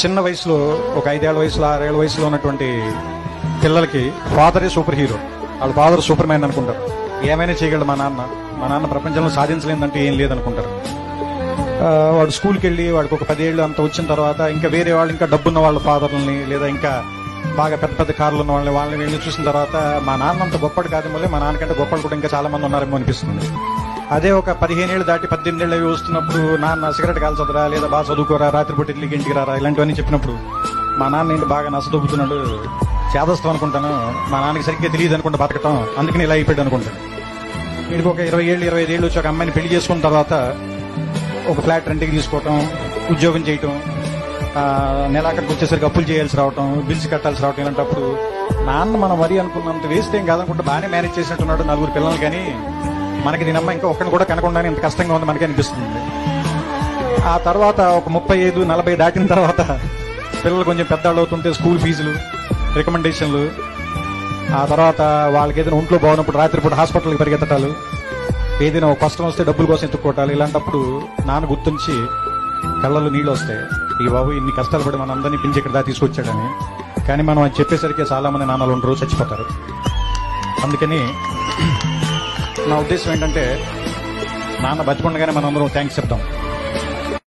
చిన్న వయసులో ఒక 5 ఏళ్ల వయసులో 6 ఏళ్ల వయసులో ఉన్నటువంటి పిల్లలకి ఫాదరే సూపర్ హీరో. వాళ్ళ ఫాదర్ సూపర్ మ్యాన్ అనుకుంటారు. ఏమైనా చేయగలడు మా నాన్న ప్రపంచంలో సాధించలేదంటే ఏం లేదనుకుంటారు. వాడు స్కూల్కి వెళ్ళి వాడికి ఒక 10 ఏళ్ళు అంత వచ్చిన తర్వాత ఇంకా వేరే వాళ్ళు ఇంకా డబ్బున్న వాళ్ళ ఫాదర్లని లేదా ఇంకా బాగా పెద్ద పెద్ద కార్లు ఉన్న వాళ్ళని వెళ్ళి చూసిన తర్వాత మా నాన్న అంత గొప్పడు కాదు, మళ్ళీ మా నాన్నకంటే గొప్పలు కూడా ఇంకా చాలా మంది ఉన్నారేమో అనిపిస్తుంది. అదే ఒక 15 ఏళ్ళు దాటి 18 ఏళ్ళు వస్తున్నప్పుడు నాన్న సిగరెట్ కాల్చదురా, లేదా బాగా చదువుకోరా, రాత్రిపూట ఇడ్లీకి ఇంటికి రారా, ఇలాంటివన్నీ చెప్పినప్పుడు మా నాన్న ఏంటి బాగా నచ్చదొబ్బుతున్నాడు, చేదస్తాం అనుకుంటాను, మా నాన్నకి సరిగ్గా తెలియదు అనుకుంటా బతకటం, అందుకని ఇలా అయిపోయాడు అనుకుంటాను. వీడికి ఒక 20 ఏళ్ళు 25 ఏళ్ళు వచ్చి ఒక అమ్మాయిని పెళ్లి చేసుకున్న తర్వాత ఒక ఫ్లాట్ రెంట్కి తీసుకోవటం, ఉద్యోగం చేయటం, నెలాఖరికి వచ్చేసరికి అప్పులు చేయాల్సి రావటం, బిల్స్ కట్టాల్సి రావటం, ఇలాంటప్పుడు నాన్న మనం మరీ అనుకున్నంత వేస్ట్ ఏం కాదనుకుంటే బాగానే మేనేజ్ చేసినట్టున్నాడు 4 పిల్లలు. కానీ మనకి దీనమ్మ ఇంకా ఒక్కడిని కూడా కనకుండానే ఇంత కష్టంగా ఉంది మనకి అనిపిస్తుంది. ఆ తర్వాత ఒక 35-40 దాటిన తర్వాత పిల్లలు కొంచెం పెద్దవాళ్ళు అవుతుంటే స్కూల్ ఫీజులు, రికమెండేషన్లు, ఆ తర్వాత వాళ్ళకి ఏదైనా ఒంట్లో బాగున్నప్పుడు రాత్రిపూట హాస్పిటల్కి పరిగెత్తటాలు, ఏదైనా ఒక కష్టం వస్తే డబ్బుల కోసం ఎత్తుక్కోవటాలు, ఇలాంటప్పుడు నాన్న గుర్తుంచి కళ్ళలో నీళ్ళు వస్తాయి. ఈ బాబు ఇన్ని కష్టాలు పడి మన అందరినీ పిలిచి ఇక్కడ తీసుకొచ్చాడని. కానీ మనం అది చెప్పేసరికి చాలా మంది నాన్నలు 2 రోజులు చచ్చిపోతారు. అందుకని నా ఉద్దేశం ఏంటంటే నాన్న బతికుండగానే మనం అందరం థ్యాంక్స్ చెప్తాం.